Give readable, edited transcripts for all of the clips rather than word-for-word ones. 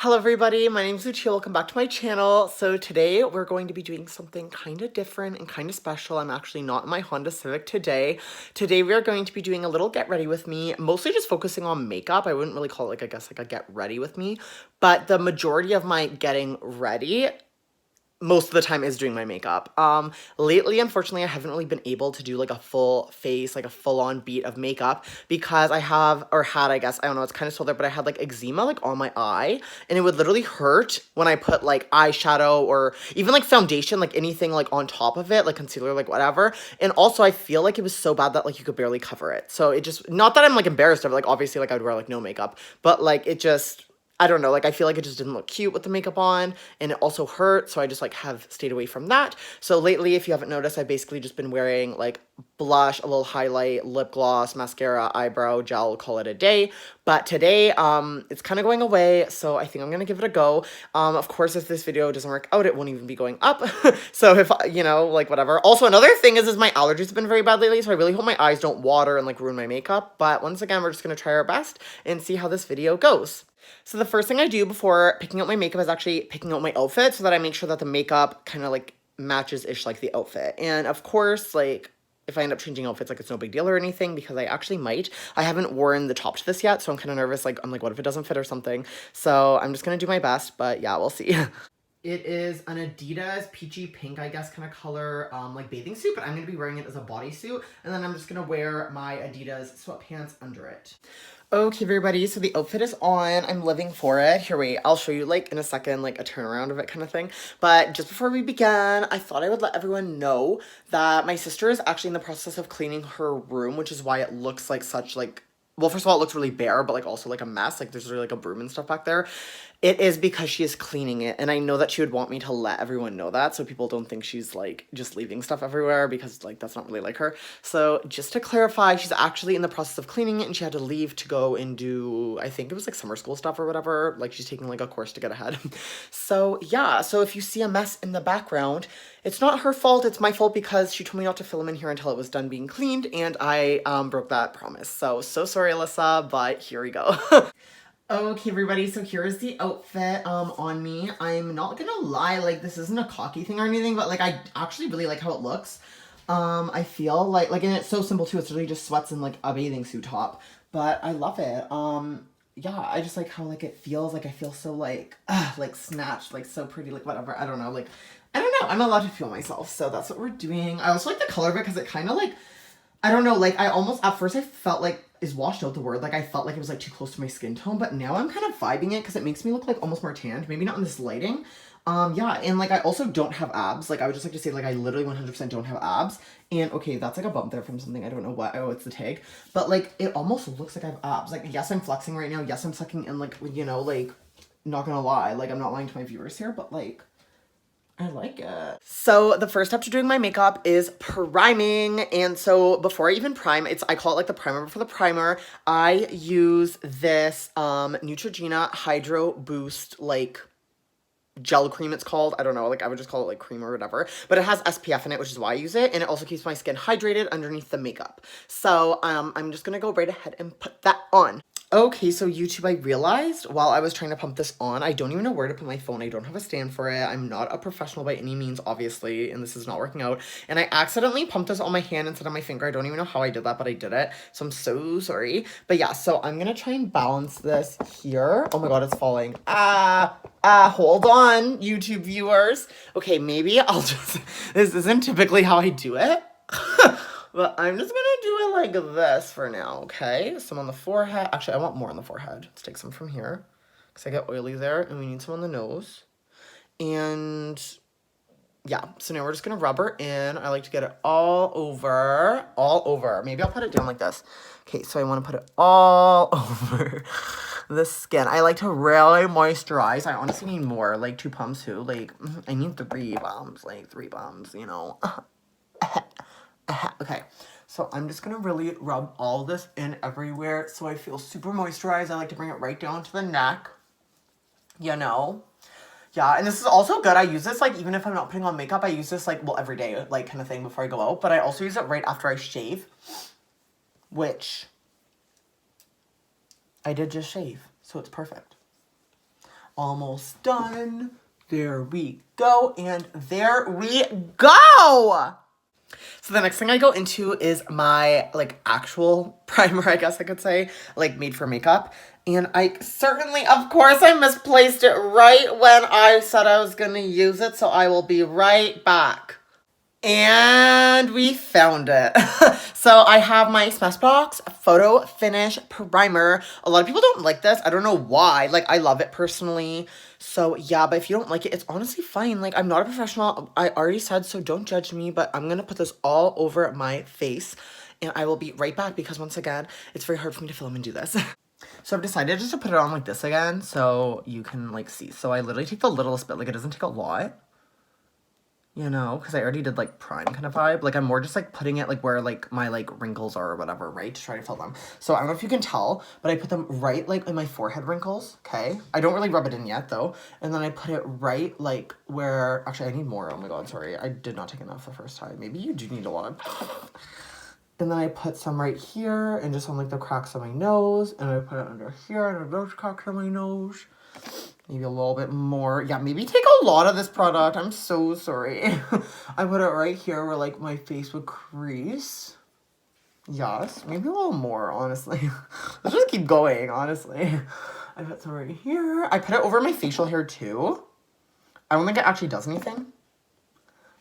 Hello everybody, my name is Lucia. Welcome back to my channel. So today we're going to be doing something kind of different and kind of special. I'm actually not in my Honda Civic today. Today we are going to be doing a little get ready with me, mostly just focusing on makeup. I wouldn't really call it like a get ready with me, but the majority of my getting ready most of the time is doing my makeup. Lately, unfortunately, I haven't really been able to do like a full face, like a full-on beat of makeup because I have, or had, I guess, I don't know, it's kind of still there, but I had like eczema like on my eye and it would literally hurt when I put like eyeshadow or even like foundation, like anything like on top of it, like concealer, like whatever. And also I feel like it was so bad that like you could barely cover it. So it just, not that I'm like embarrassed of it, like obviously like I would wear like no makeup, but like it just, I don't know, like I feel like it just didn't look cute with the makeup on and it also hurt, so I just like have stayed away from that. So lately, if you haven't noticed, I've basically just been wearing like blush, a little highlight, lip gloss, mascara, eyebrow gel, call it a day. But today, it's kind of going away, so I think I'm gonna give it a go. Of course, if this video doesn't work out, it won't even be going up. So if, you know, like whatever. Also, another thing is my allergies have been very bad lately, so I really hope my eyes don't water and like ruin my makeup. But once again, we're just gonna try our best and see how this video goes. So the first thing I do before picking out my makeup is actually picking out my outfit so that I make sure that the makeup kind of like matches-ish like the outfit. And of course, like if I end up changing outfits, like it's no big deal or anything because I actually might. I haven't worn the top to this yet, so I'm kind of nervous. Like I'm like, what if it doesn't fit or something? So I'm just gonna do my best, but yeah, we'll see. It is an Adidas peachy pink, I guess, kind of color, like bathing suit, but I'm going to be wearing it as a bodysuit, and then I'm just going to wear my Adidas sweatpants under it. Okay, everybody, so the outfit is on. I'm living for it. Here, wait, I'll show you, like, in a second, like, a turnaround of it kind of thing. But just before we begin, I thought I would let everyone know that my sister is actually in the process of cleaning her room, which is why it looks like such, like, well, first of all, it looks really bare, but, like, also, like, a mess. Like, there's really, like, a broom and stuff back there. It is because she is cleaning it, and I know that she would want me to let everyone know that, so people don't think she's, like, just leaving stuff everywhere, because, like, that's not really like her. So, just to clarify, she's actually in the process of cleaning it, and she had to leave to go and do, I think it was, like, summer school stuff or whatever. Like, she's taking, like, a course to get ahead. So, yeah, so if you see a mess in the background, it's not her fault, it's my fault because she told me not to film in here until it was done being cleaned, and I, broke that promise. So sorry, Alyssa, but here we go. Okay, everybody, so here's the outfit, on me. I'm not gonna lie, like, this isn't a cocky thing or anything, but, like, I actually really like how it looks. I feel like, and it's so simple, too, it's really just sweats and, like, a bathing suit top, but I love it. Yeah, I just like how, like, it feels, like, I feel so, like snatched, like, so pretty, like, whatever, I don't know, like, I don't know, I'm allowed to feel myself, so that's what we're doing. I also like the color of it, because it kind of, like, I don't know, like, I almost, at first I felt like, is washed out the word, like, I felt like it was, like, too close to my skin tone, but now I'm kind of vibing it, because it makes me look, like, almost more tanned, maybe not in this lighting, yeah, and, like, I also don't have abs, like, I would just like to say, like, I literally 100% don't have abs, and, okay, that's, like, a bump there from something, I don't know what, oh, it's the tag, but, like, it almost looks like I have abs, like, yes, I'm flexing right now, yes, I'm sucking in, like, you know, like, not gonna lie, like, I'm not lying to my viewers here, but, like, I like it. So the first step to doing my makeup is priming. And so before I even prime, I call it like the primer before the primer. I use this Neutrogena Hydro Boost like gel cream it's called. I don't know, like I would just call it like cream or whatever. But it has SPF in it, which is why I use it. And it also keeps my skin hydrated underneath the makeup. So I'm just gonna go right ahead and put that on. Okay, so YouTube, I realized while I was trying to pump this on, I don't even know where to put my phone. I don't have a stand for it. I'm not a professional by any means, obviously, and this is not working out. And I accidentally pumped this on my hand instead of my finger. I don't even know how I did that, but I did it. So I'm so sorry. But yeah, so I'm gonna try and balance this here. Oh my god, it's falling. Hold on, YouTube viewers. Okay, maybe I'll just, this isn't typically how I do it. But I'm just gonna do it like this for now, okay? Some on the forehead. Actually, I want more on the forehead. Let's take some from here, because I get oily there, and we need some on the nose. And yeah, so now we're just gonna rub her in. I like to get it all over, all over. Maybe I'll put it down like this. Okay, so I wanna put it all over the skin. I like to really moisturize. I honestly need more, like 2 pumps too. Like, I need 3 pumps, like 3 pumps, you know? Okay, so I'm just gonna really rub all this in everywhere so I feel super moisturized. I like to bring it right down to the neck, you know? Yeah, and this is also good. I use this, like, even if I'm not putting on makeup, I use this, like, well, every day, like, kind of thing before I go out. But I also use it right after I shave, which I did just shave, so it's perfect. Almost done. There we go. And there we go. So the next thing I go into is my like actual primer, I guess I could say, like made for makeup. And I certainly, of course, I misplaced it right when I said I was gonna use it. So I will be right back. And we found it. So I have my Smashbox Photo Finish Primer. A lot of people don't like this. I don't know why. Like, I love it personally. So yeah, but if you don't like it, it's honestly fine. Like, I'm not a professional. I already said, so don't judge me. But I'm going to put this all over my face. And I will be right back because once again, it's very hard for me to film and do this. So I've decided just to put it on like this again so you can like see. So I literally take the littlest bit. Like, it doesn't take a lot. You know, because I already did, like, prime kind of vibe. Like, I'm more just, like, putting it, like, where, like, my, like, wrinkles are or whatever, right? To try to fill them. So, I don't know if you can tell, but I put them right, like, in my forehead wrinkles, okay? I don't really rub it in yet, though. And then I put it right, like, where... Actually, I need more. Oh, my God, sorry. I did not take enough the first time. Maybe you do need a lot. And then I put some right here and just on, like, the cracks of my nose. And I put it under here and those cracks of my nose. Maybe a little bit more. Yeah, maybe take a lot of this product. I'm so sorry. I put it right here where, like, my face would crease. Yes, maybe a little more, honestly. Let's just keep going, honestly. I put some right here. I put it over my facial hair, too. I don't think it actually does anything.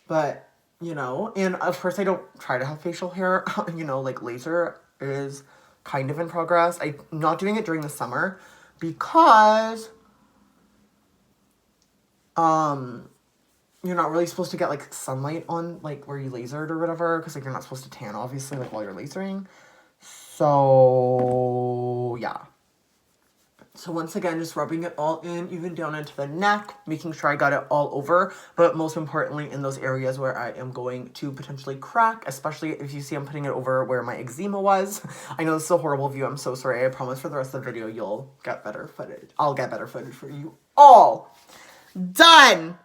But, you know, and of course I don't try to have facial hair. You know, like, laser is kind of in progress. I'm not doing it during the summer because... you're not really supposed to get, like, sunlight on, like, where you lasered or whatever, because, like, you're not supposed to tan, obviously, like, while you're lasering. So, yeah. So, once again, just rubbing it all in, even down into the neck, making sure I got it all over, but most importantly, in those areas where I am going to potentially crack, especially if you see I'm putting it over where my eczema was. I know this is a horrible view, I'm so sorry. I promise for the rest of the video, you'll get better footage. I'll get better footage for you all. Done!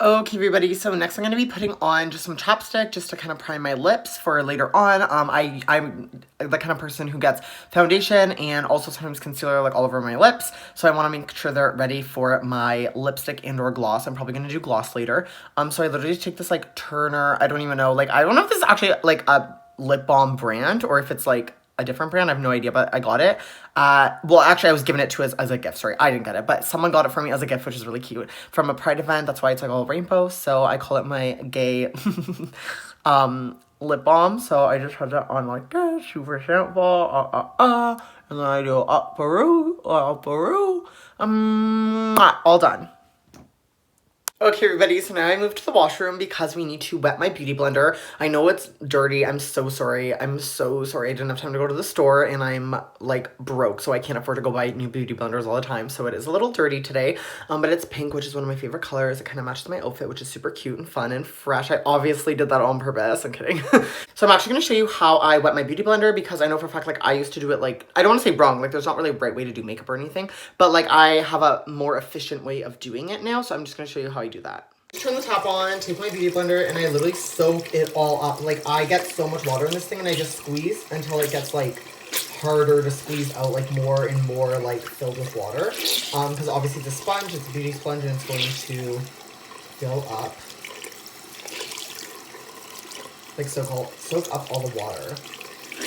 Okay, everybody, so next I'm going to be putting on just some chapstick just to kind of prime my lips for later on. I'm the kind of person who gets foundation and also sometimes concealer like all over my lips, so I want to make sure they're ready for my lipstick and or gloss. I'm probably going to do gloss later. So I literally just take this like Turner, I don't even know, like I don't know if this is actually like a lip balm brand or if it's like a different brand. I have no idea, but I got it. Well, actually, I was given it to as a gift. Sorry, I didn't get it, but someone got it for me as a gift, which is really cute. From a Pride event. That's why it's like all rainbow. So I call it my gay lip balm. So I just put it on like this, super simple. And then I do up Peru, all done. Okay, everybody, so now I moved to the washroom because we need to wet my beauty blender. I know it's dirty. I'm so sorry. I'm so sorry. I didn't have time to go to the store and I'm like broke, so I can't afford to go buy new beauty blenders all the time. So it is a little dirty today, but it's pink, which is one of my favorite colors. It kind of matches my outfit, which is super cute and fun and fresh. I obviously did that on purpose. I'm kidding. So I'm actually going to show you how I wet my beauty blender because I know for a fact, like, I used to do it like, I don't want to say wrong, like there's not really a right way to do makeup or anything, but like I have a more efficient way of doing it now. So I'm just going to show you how I do that. Turn the top on, take my beauty blender, and I literally soak it all up. Like, I get so much water in this thing, and I just squeeze until it gets, like, harder to squeeze out, like, more and more, like, filled with water. Because obviously it's a sponge, it's a beauty sponge, and it's going to fill up, like, soak up all the water.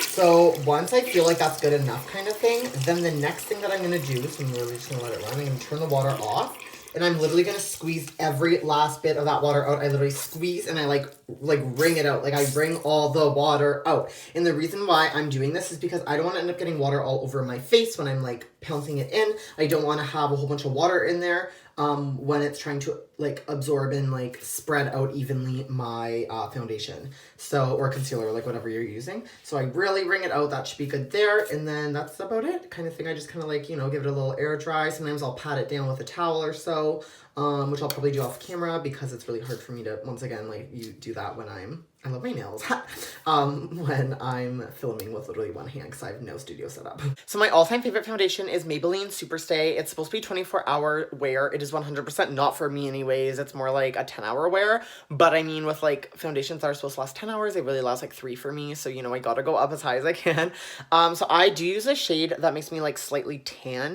So once I feel like that's good enough kind of thing, then the next thing that I'm going to do, so I'm really just going to let it run, I'm going to turn the water off. And I'm literally going to squeeze every last bit of that water out. I literally squeeze and I like wring it out. Like I wring all the water out. And the reason why I'm doing this is because I don't want to end up getting water all over my face when I'm like pouncing it in. I don't want to have a whole bunch of water in there when it's trying to like absorb and like spread out evenly my foundation. So, or concealer, like whatever you're using. So I really wring it out. That should be good there. And then that's about it kind of thing. I just kind of like, you know, give it a little air dry. Sometimes I'll pat it down with a towel or so, which I'll probably do off camera because it's really hard for me to, once again, like you do that when I'm I love my nails when I'm filming with literally one hand because I have no studio set up. So my all-time favorite foundation is Maybelline Superstay. It's supposed to be 24-hour wear. It is 100% not for me anyways. It's more like a 10-hour wear. But I mean, with like foundations that are supposed to last 10 hours, it really lasts like 3 for me. So, you know, I gotta go up as high as I can. So I do use a shade that makes me like slightly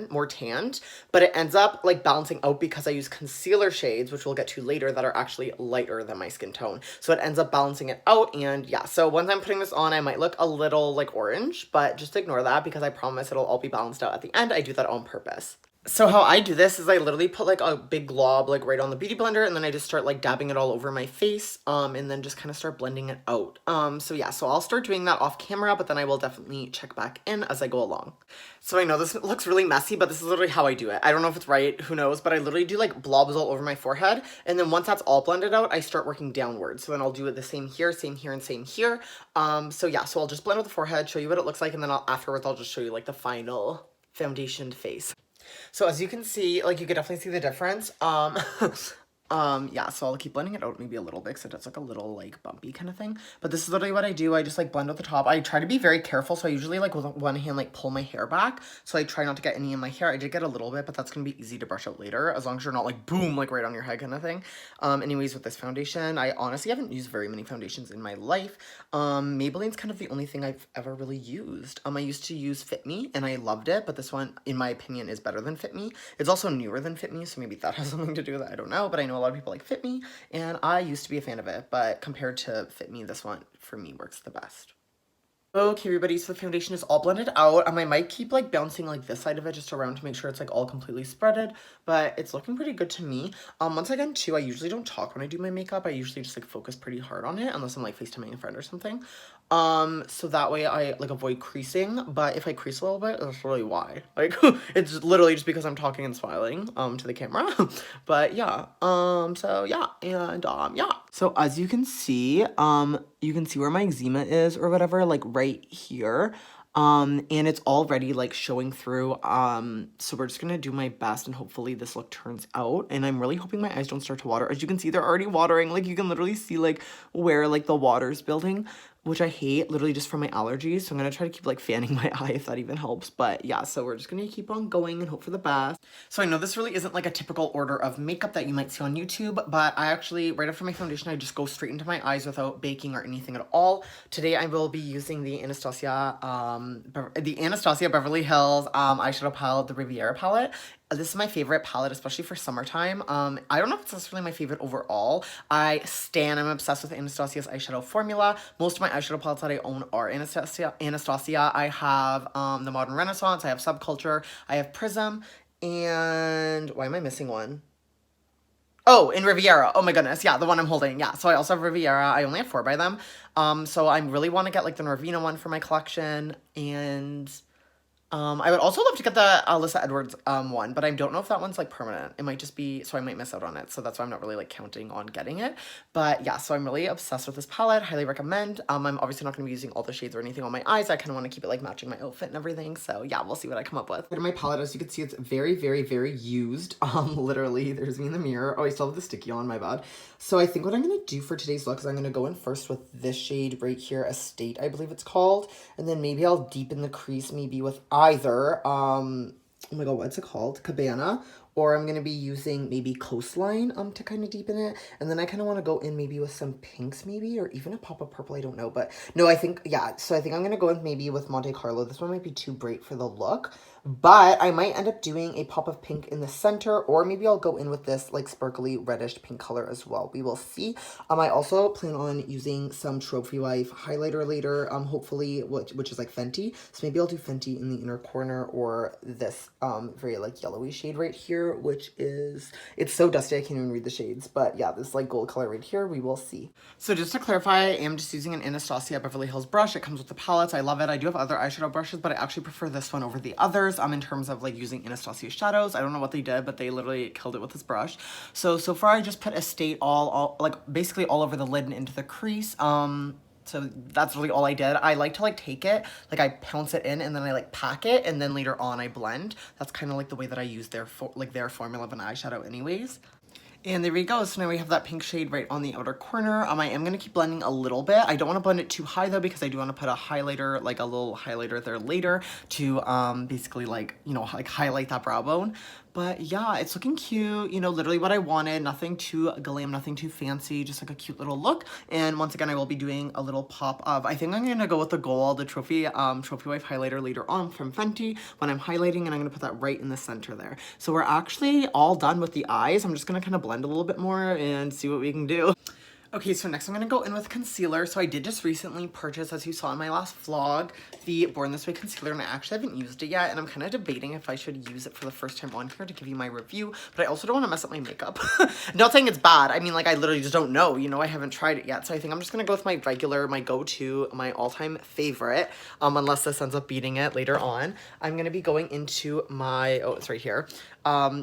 more tanned, but it ends up like balancing out because I use concealer shades, which we'll get to later, that are actually lighter than my skin tone. So it ends up balancing it out. And yeah, so once I'm putting this on, I might look a little like orange, but just ignore that because I promise it'll all be balanced out at the end. I do that on purpose. So how I do this is I literally put like a big glob like right on the beauty blender, and then I just start like dabbing it all over my face, and then just kind of start blending it out. So yeah, so I'll start doing that off camera, but then I will definitely check back in as I go along. So I know this looks really messy, but this is literally how I do it. I don't know if it's right, who knows, but I literally do like blobs all over my forehead, and then once that's all blended out, I start working downwards. So then I'll do it the same here, and same here. So yeah, so I'll just blend with the forehead, show you what it looks like, and then afterwards I'll just show you like the final foundationed face. So as you can see, like you can definitely see the difference. Yeah, so I'll keep blending it out maybe a little bit because it does like a little like bumpy kind of thing. But this is literally what I do. I just like blend with the top. I try to be very careful. So I usually like with one hand like pull my hair back. So I try not to get any in my hair. I did get a little bit, but that's going to be easy to brush out later as long as you're not like boom, like right on your head kind of thing. Anyways, with this foundation, I honestly haven't used very many foundations in my life. Maybelline's kind of the only thing I've ever really used. I used to use Fit Me and I loved it, but this one, in my opinion, is better than Fit Me. It's also newer than Fit Me, so maybe that has something to do with it. I don't know, but I know a lot of people like Fit Me, and I used to be a fan of it, but compared to Fit Me, this one for me works the best. Okay, everybody, so the foundation is all blended out. I might keep like bouncing like this side of it just around to make sure it's like all completely spreaded, but it's looking pretty good to me. Once again, too, I usually don't talk when I do my makeup. I usually just like focus pretty hard on it unless I'm like FaceTiming a friend or something. So that way I like avoid creasing, but if I crease a little bit, that's really why. Like, it's literally just because I'm talking and smiling, to the camera. But yeah, so yeah, and yeah. So as you can see where my eczema is or whatever, like right here. And it's already like showing through. So we're just gonna do my best and hopefully this look turns out. And I'm really hoping my eyes don't start to water. As you can see, they're already watering. Like you can literally see like where like the water's building, which I hate literally just from my allergies. So I'm gonna try to keep like fanning my eye if that even helps. But yeah, so we're just gonna keep on going and hope for the best. So I know this really isn't like a typical order of makeup that you might see on YouTube, but I actually, right after my foundation, I just go straight into my eyes without baking or anything at all. Today I will be using the Anastasia Beverly Hills eyeshadow palette, the Riviera palette. This is my favorite palette, especially for summertime. I don't know if it's necessarily my favorite overall. I'm obsessed with Anastasia's eyeshadow formula. Most of my eyeshadow palettes that I own are Anastasia. I have the Modern Renaissance, I have Subculture, I have Prism, and why am I missing one? Oh, in Riviera. Oh my goodness. Yeah, the one I'm holding. Yeah. So I also have Riviera. I only have 4 by them. So I really want to get like the Norvina one for my collection. And I would also love to get the Alyssa Edwards one, but I don't know if that one's like permanent. It might just be, so I might miss out on it. So that's why I'm not really like counting on getting it. But yeah, so I'm really obsessed with this palette. Highly recommend. I'm obviously not going to be using all the shades or anything on my eyes. I kind of want to keep it like matching my outfit and everything. So yeah, we'll see what I come up with. In my palette, as you can see, it's very, very, very used. Literally, there's me in the mirror. Oh, I still have the sticky on, my bad. So I think what I'm going to do for today's look is I'm going to go in first with this shade right here, Estate, I believe it's called. And then maybe I'll deepen the crease maybe with either, oh my god, what's it called? Cabana. Or I'm going to be using maybe Coastline to kind of deepen it. And then I kind of want to go in maybe with some pinks maybe, or even a pop of purple, I don't know. But no, I think, yeah, so I think I'm going to go in maybe with Monte Carlo. This one might be too bright for the look. But I might end up doing a pop of pink in the center, or maybe I'll go in with this like sparkly reddish pink color as well. We will see. I also plan on using some Trophy Wife highlighter later, hopefully, which is like Fenty. So maybe I'll do Fenty in the inner corner, or this very like yellowy shade right here, which is, it's so dusty I can't even read the shades. But yeah, this like gold color right here, we will see. So just to clarify, I am just using an Anastasia Beverly Hills brush. It comes with the palettes. I love it. I do have other eyeshadow brushes, but I actually prefer this one over the others. In terms of like using Anastasia shadows. I don't know what they did, but they literally killed it with this brush. So far I just put Estate all like basically all over the lid and into the crease. So that's really all I did. I like to like take it, like I pounce it in and then I like pack it and then later on I blend. That's kind of like the way that I use their formula of an eyeshadow anyways. And there we go. So now we have that pink shade right on the outer corner. I am going to keep blending a little bit. I don't want to blend it too high though, because I do want to put a highlighter, like a little highlighter there later to basically like, you know, like highlight that brow bone. But yeah, it's looking cute, you know, literally what I wanted. Nothing too glam, nothing too fancy, just like a cute little look. And once again, I will be doing a little pop of, I think I'm going to go with the gold, the Trophy Wife highlighter later on from Fenty when I'm highlighting, and I'm going to put that right in the center there. So we're actually all done with the eyes. I'm just going to kind of blend a little bit more and see what we can do. Okay, so next I'm going to go in with concealer. So I did just recently purchase, as you saw in my last vlog, the Born This Way concealer, and I actually haven't used it yet, and I'm kind of debating if I should use it for the first time on here to give you my review, but I also don't want to mess up my makeup. Not saying it's bad. I mean, like, I literally just don't know, you know, I haven't tried it yet, so I think I'm just going to go with my regular, my go-to, my all-time favorite, unless this ends up beating it later on. I'm going to be going into my, oh, it's right here.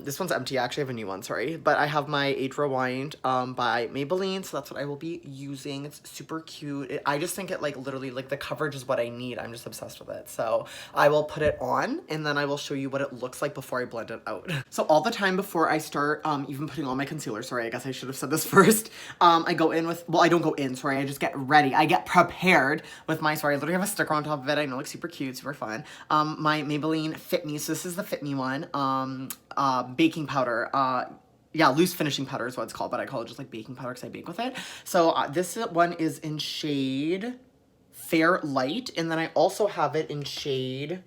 This one's empty. I actually have a new one, sorry. But I have my Age Rewind by Maybelline, so that's what I will be using. It's super cute. I just think it, like, literally, like, the coverage is what I need. I'm just obsessed with it. So I will put it on, and then I will show you what it looks like before I blend it out. So all the time before I start even putting on my concealer, sorry, I guess I should have said this first, I go in with, well, I don't go in, sorry, I just get ready. I get prepared with my, sorry, I literally have a sticker on top of it. I know, like, super cute, super fun. My Maybelline Fit Me, so this is the Fit Me one. Baking powder, yeah, loose finishing powder is what it's called, but I call it just like baking powder because I bake with it. So this one is in shade Fair Light, and then I also have it in shade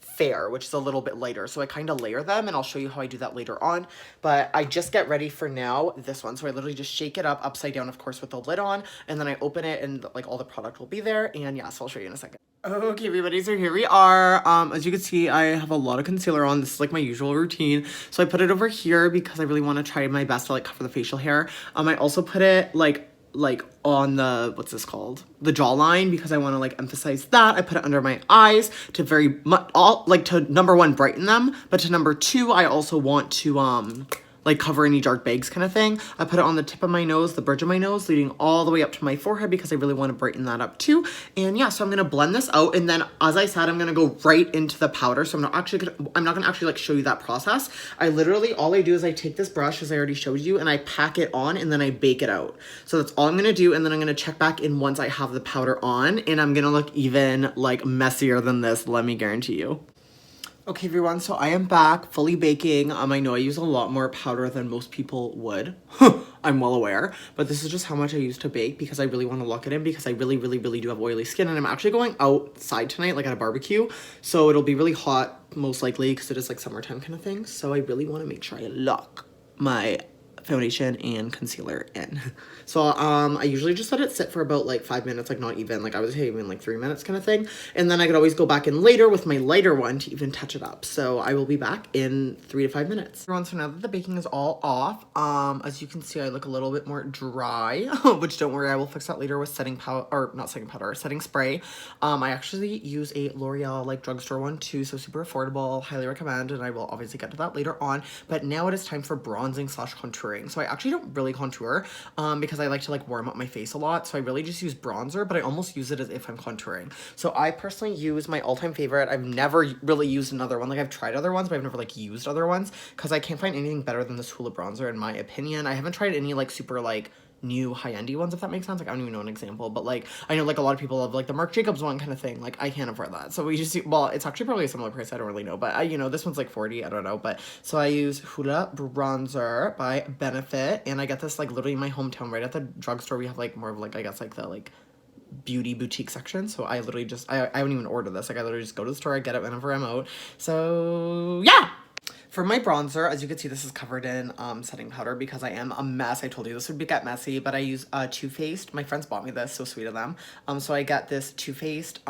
Fair, which is a little bit lighter. So I kind of layer them, and I'll show you how I do that later on. But I just get ready for now this one. So I literally just shake it up upside down, of course, with the lid on, and then I open it, and like all the product will be there. And yeah, so I'll show you in a second. Okay, everybody, so here we are. As you can see, I have a lot of concealer on. This is like my usual routine. So I put it over here because I really want to try my best to like cover the facial hair. I also put it like on the, what's this called? The jawline, because I want to like emphasize that. I put it under my eyes to very much, like to number one, brighten them. But to number two, I also want to, like cover any dark bags kind of thing. I put it on the tip of my nose, the bridge of my nose, leading all the way up to my forehead because I really want to brighten that up too. And yeah, so I'm going to blend this out. And then as I said, I'm going to go right into the powder. So I'm not going to actually like show you that process. I literally, all I do is I take this brush, as I already showed you, and I pack it on, and then I bake it out. So that's all I'm going to do. And then I'm going to check back in once I have the powder on, and I'm going to look even like messier than this. Let me guarantee you. Okay, everyone, so I am back, fully baking. I know I use a lot more powder than most people would. I'm well aware, but this is just how much I use to bake because I really want to lock it in because I really, really, really do have oily skin, and I'm actually going outside tonight, like at a barbecue, so it'll be really hot, most likely, because it is like summertime kind of thing, so I really want to make sure I lock my foundation and concealer in. So I usually just let it sit for about like 5 minutes, like not even, like I would say even like 3 minutes kind of thing, and then I could always go back in later with my lighter one to even touch it up. So I will be back in 3 to 5 minutes. So now that the baking is all off, as you can see, I look a little bit more dry, which don't worry, I will fix that later with setting powder, or not setting powder, setting spray. I actually use a L'Oreal like drugstore one too, so super affordable, highly recommend, and I will obviously get to that later on. But now it is time for bronzing slash contouring. So I actually don't really contour because I like to like warm up my face a lot. So I really just use bronzer, but I almost use it as if I'm contouring. So I personally use my all-time favorite. I've never really used another one. Like I've tried other ones, but I've never like used other ones because I can't find anything better than this Hoola bronzer in my opinion. I haven't tried any like super like new high-endy ones, if that makes sense. Like I don't even know an example, but like I know like a lot of people love like the Marc Jacobs one kind of thing. Like I can't afford that, so we just, well, it's actually probably a similar price, I don't really know, but I, you know, this one's like 40, I don't know, but so I use Hoola bronzer by Benefit, and I get this like literally in my hometown right at the drugstore. We have like more of like, I guess like the like beauty boutique section, so I literally just I don't even order this. Like I literally just go to the store, I get it whenever I'm out. So yeah. For my bronzer, as you can see, this is covered in setting powder because I am a mess. I told you this would get messy, but I use Too Faced. My friends bought me this, so sweet of them. So I got this Too Faced.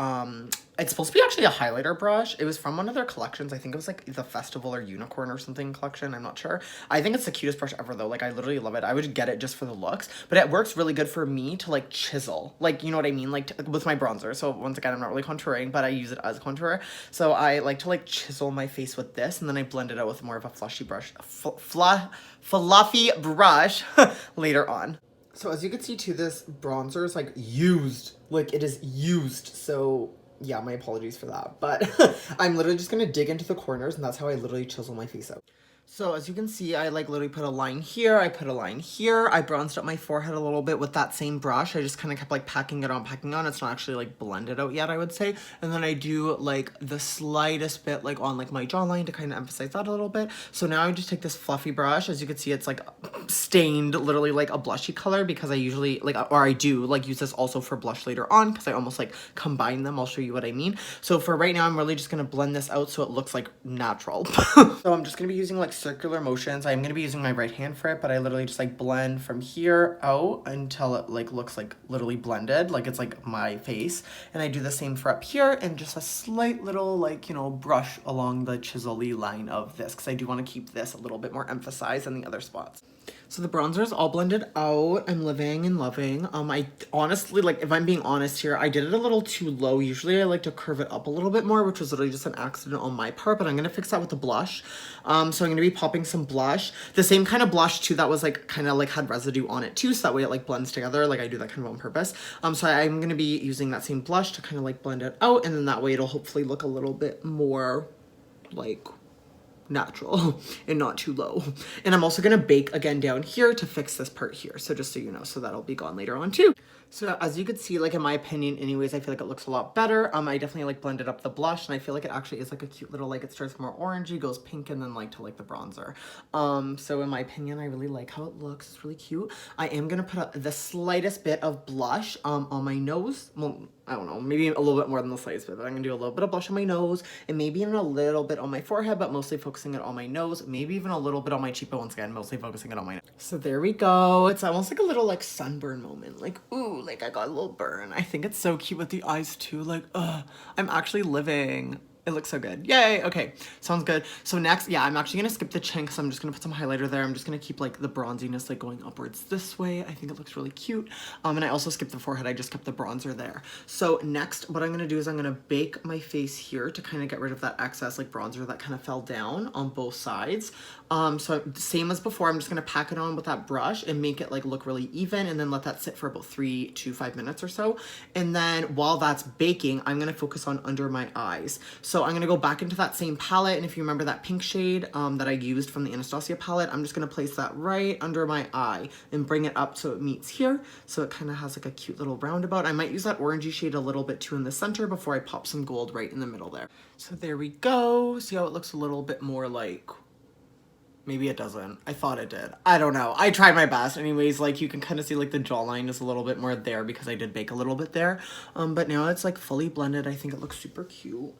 It's supposed to be actually a highlighter brush. It was from one of their collections. I think it was like the Festival or Unicorn or something collection. I'm not sure. I think it's the cutest brush ever though. Like I literally love it. I would get it just for the looks, but it works really good for me to like chisel. Like, you know what I mean? Like with my bronzer. So once again, I'm not really contouring, but I use it as contour. So I like to like chisel my face with this, and then I blend it out with more of a fluffy brush, fluffy brush later on. So as you can see too, this bronzer is like used, like it is used. So yeah, my apologies for that, but I'm literally just gonna dig into the corners, and that's how I literally chisel my face out. So as you can see, I like literally put a line here, I put a line here, I bronzed up my forehead a little bit with that same brush. I just kind of kept like packing it on, packing on. It's not actually like blended out yet, I would say. And then I do like the slightest bit like on like my jawline to kind of emphasize that a little bit. So now I just take this fluffy brush. As you can see, it's like stained literally like a blushy color because I usually like, or I do like use this also for blush later on because I almost like combine them. I'll show you what I mean. So for right now, I'm really just going to blend this out so it looks like natural. So I'm just going to be using like circular motions. I'm going to be using my right hand for it, but I literally just like blend from here out until it like looks like literally blended, like it's like my face. And I do the same for up here and just a slight little like, you know, brush along the chisel-y line of this because I do want to keep this a little bit more emphasized than the other spots. So the bronzer is all blended out. I'm living and loving. I honestly, like, if I'm being honest here, I did it a little too low. Usually I like to curve it up a little bit more, which was literally just an accident on my part, but I'm going to fix that with the blush. So I'm going to be popping some blush. The same kind of blush, too, that was, like, kind of, like, had residue on it, too, so that way it, like, blends together. Like, I do that kind of on purpose. So I'm going to be using that same blush to kind of, like, blend it out, and then that way it'll hopefully look a little bit more, like, natural and not too low. And I'm also gonna bake again down here to fix this part here. So just so you know, so that'll be gone later on too. So as you could see, like in my opinion anyways, I feel like it looks a lot better. I definitely like blended up the blush and I feel like it actually is like a cute little, like it starts more orangey, goes pink and then like to like the bronzer. So in my opinion, I really like how it looks. It's really cute. I am gonna put the slightest bit of blush on my nose. Well, I don't know, maybe a little bit more than the slightest bit, but I'm gonna do a little bit of blush on my nose and maybe even a little bit on my forehead, but mostly focusing it on my nose, maybe even a little bit on my cheek, but once again, mostly focusing it on my nose. So there we go. It's almost like a little like sunburn moment. Like, ooh, like I got a little burn. I think it's so cute with the eyes too. Like, I'm actually living. It looks so good. Yay. Okay. Sounds good. So next, yeah, I'm actually going to skip the chin because I'm just going to put some highlighter there. I'm just going to keep like the bronziness like going upwards this way. I think it looks really cute. And I also skipped the forehead. I just kept the bronzer there. So next, what I'm going to do is I'm going to bake my face here to kind of get rid of that excess like bronzer that kind of fell down on both sides. So same as before, I'm just going to pack it on with that brush and make it like look really even and then let that sit for about 3 to 5 minutes or so. And then while that's baking, I'm going to focus on under my eyes. So I'm going to go back into that same palette. And if you remember that pink shade that I used from the Anastasia palette, I'm just going to place that right under my eye and bring it up so it meets here. So it kind of has like a cute little roundabout. I might use that orangey shade a little bit too in the center before I pop some gold right in the middle there. So there we go. See how it looks a little bit more like... Maybe it doesn't. I thought it did. I don't know. I tried my best. Anyways, like you can kind of see like the jawline is a little bit more there because I did bake a little bit there. But now it's like fully blended. I think it looks super cute.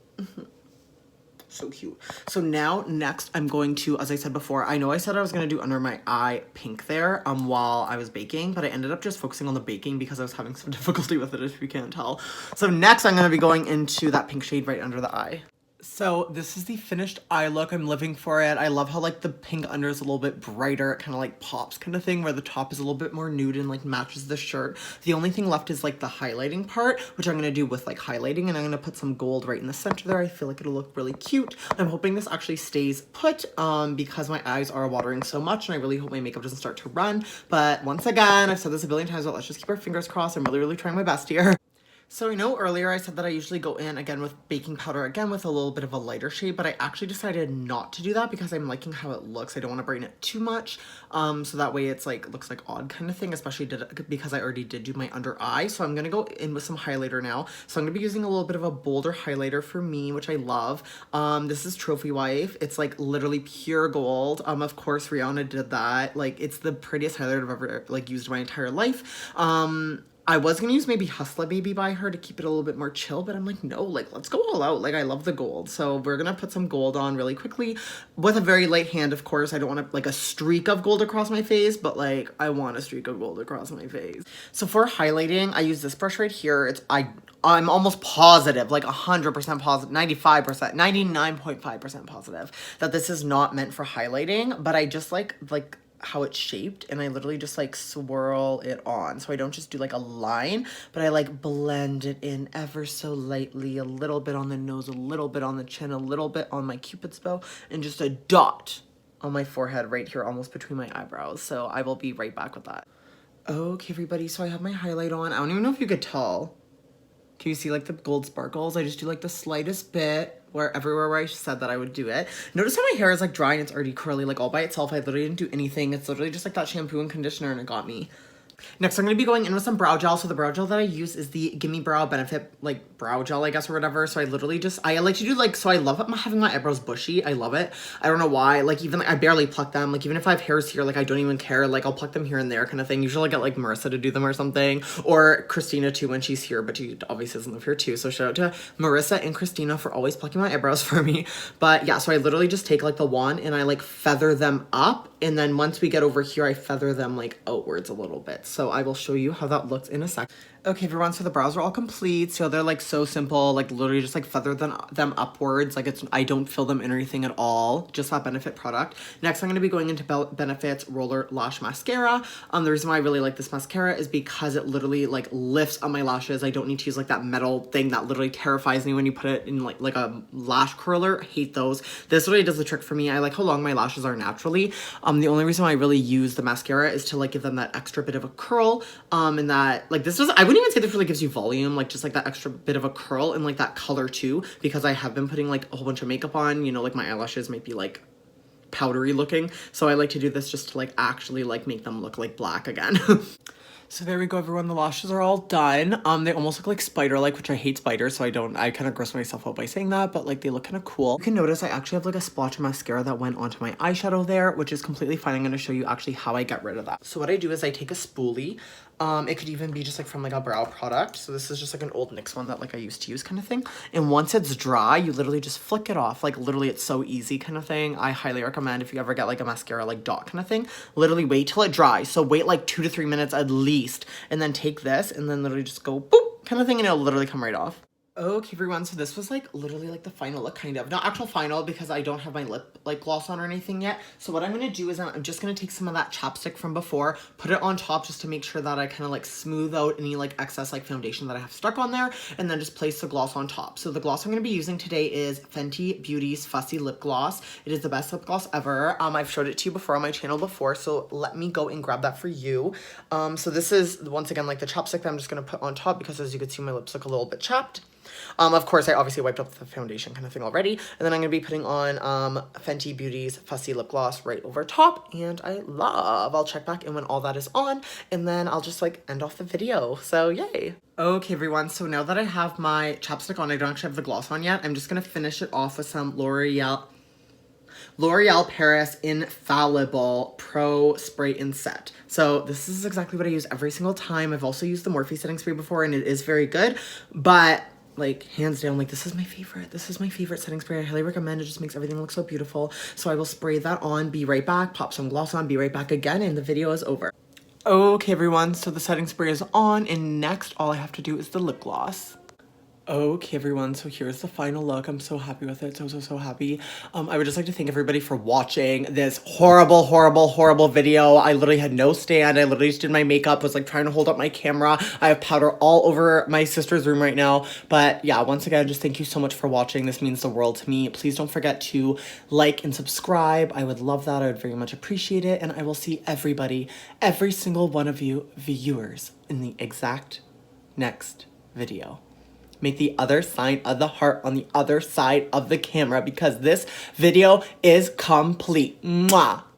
So cute. So now next I'm going to, as I said before, I know I said I was going to do under my eye pink there while I was baking, but I ended up just focusing on the baking because I was having some difficulty with it, if you can't tell. So next I'm going to be going into that pink shade right under the eye. So this is the finished eye look. I'm living for it. I love how like the pink under is a little bit brighter. It kind of like pops kind of thing where the top is a little bit more nude and like matches the shirt. The only thing left is like the highlighting part, which I'm going to do with like highlighting, and I'm going to put some gold right in the center there. I feel like it'll look really cute. I'm hoping this actually stays put because my eyes are watering so much and I really hope my makeup doesn't start to run. But once again, I've said this a billion times, but let's just keep our fingers crossed. I'm really trying my best here. So I know earlier I said that I usually go in again with baking powder again with a little bit of a lighter shade, but I actually decided not to do that because I'm liking how it looks. I don't want to brighten it too much. So that way it's like looks like odd kind of thing, especially because I already did do my under eye. So I'm going to go in with some highlighter now. So I'm going to be using a little bit of a bolder highlighter for me, which I love. This is Trophy Wife. It's like literally pure gold. Of course Rihanna did that. Like it's the prettiest highlighter I've ever like used in my entire life. I was going to use maybe Hustler Baby by her to keep it a little bit more chill, but I'm like, no, like, let's go all out. Like, I love the gold. So we're going to put some gold on really quickly with a very light hand, of course. I don't want like a streak of gold across my face, but like, I want a streak of gold across my face. So for highlighting, I use this brush right here. I'm almost positive, like 100% positive, 95%, 99.5% positive that this is not meant for highlighting, but I just like how it's shaped, and I literally just like swirl it on. So I don't just do like a line, but I like blend it in ever so lightly, a little bit on the nose, a little bit on the chin, a little bit on my cupid's bow, and just a dot on my forehead right here, almost between my eyebrows. So I will be right back with that. Okay, everybody, so I have my highlight on. I don't even know if you could tell. Can you see like the gold sparkles? I just do like the slightest bit everywhere where I said that I would do it. Notice how my hair is like dry and it's already curly like all by itself. I literally didn't do anything. It's literally just like that shampoo and conditioner and it got me. Next, I'm going to be going in with some brow gel. So the brow gel that I use is the Gimme Brow Benefit, like, brow gel, I guess, or whatever. So I literally just, I like to do, like, so I love having my eyebrows bushy. I love it. I don't know why. Like, even, like, I barely pluck them. Like, even if I have hairs here, like, I don't even care. Like, I'll pluck them here and there kind of thing. Usually I get, like, Marissa to do them or something. Or Christina, too, when she's here. But she obviously doesn't live here, too. So shout out to Marissa and Christina for always plucking my eyebrows for me. But, yeah, so I literally just take, like, the wand and I, like, feather them up. And then once we get over here, I feather them, like, outwards a little bit. So I will show you how that looks in a sec. Okay, everyone, so the brows are all complete. So they're like so simple, like literally just like feather them upwards. Like I don't fill them in or anything at all, just that Benefit product. Next, I'm going to be going into Benefit's Roller Lash Mascara. The reason why I really like this mascara is because it literally like lifts up my lashes. I don't need to use like that metal thing that literally terrifies me when you put it in like a lash curler. I hate those. This really does the trick for me. I like how long my lashes are naturally. The only reason why I really use the mascara is to like give them that extra bit of a curl. And that like this does, I wouldn't even say this really gives you volume, like just like that extra bit of a curl and like that color too, because I have been putting like a whole bunch of makeup on, you know, like my eyelashes might be like powdery looking. So I like to do this just to like actually like make them look like black again. So there we go, everyone. The lashes are all done. They almost look like spider-like, which I hate spiders, so I kind of gross myself out by saying that, but like they look kind of cool. You can notice I actually have like a splotch of mascara that went onto my eyeshadow there, which is completely fine. I'm going to show you actually how I get rid of that. So what I do is I take a spoolie. It could even be just like from like a brow product. So this is just like an old NYX one that like I used to use kind of thing. And once it's dry, you literally just flick it off. Like literally it's so easy kind of thing. I highly recommend if you ever get like a mascara like dot kind of thing, literally wait till it dries. So wait like 2 to 3 minutes at least, and then take this and then literally just go boop kind of thing and it'll literally come right off. Okay, everyone, so this was like literally like the final look, kind of. Not actual final because I don't have my lip like gloss on or anything yet. So what I'm going to do is I'm just going to take some of that chapstick from before, put it on top just to make sure that I kind of like smooth out any like excess like foundation that I have stuck on there, and then just place the gloss on top. So the gloss I'm going to be using today is Fenty Beauty's Fussy Lip Gloss. It is the best lip gloss ever. I've showed it to you before on my channel before, so let me go and grab that for you. So this is once again like the chapstick that I'm just going to put on top because as you can see my lips look a little bit chapped. Of course, I obviously wiped up the foundation kind of thing already. And then I'm going to be putting on Fenty Beauty's Fussy Lip Gloss right over top. And I'll check back in when all that is on. And then I'll just like end off the video. So yay. Okay, everyone. So now that I have my chapstick on, I don't actually have the gloss on yet. I'm just going to finish it off with some L'Oreal Paris Infallible Pro Spray and Set. So this is exactly what I use every single time. I've also used the Morphe setting spray before and it is very good. But like hands down, like this is my favorite. This is my favorite setting spray. I highly recommend it. Just makes everything look so beautiful. So I will spray that on, be right back, pop some gloss on, be right back again, and the video is over. Okay, everyone. So the setting spray is on, and next all I have to do is the lip gloss. Okay, everyone, so here's the final look. I'm so happy with it. So happy. I would just like to thank everybody for watching this horrible video. I literally had no stand. I literally just did my makeup, was like trying to hold up my camera. I have powder all over my sister's room right now. But yeah, once again, just thank you so much for watching. This means the world to me. Please don't forget to like and subscribe. I would love that. I would very much appreciate it. And I will see everybody, every single one of you viewers in the exact next video. Make the other sign of the heart on the other side of the camera because this video is complete. Mwah!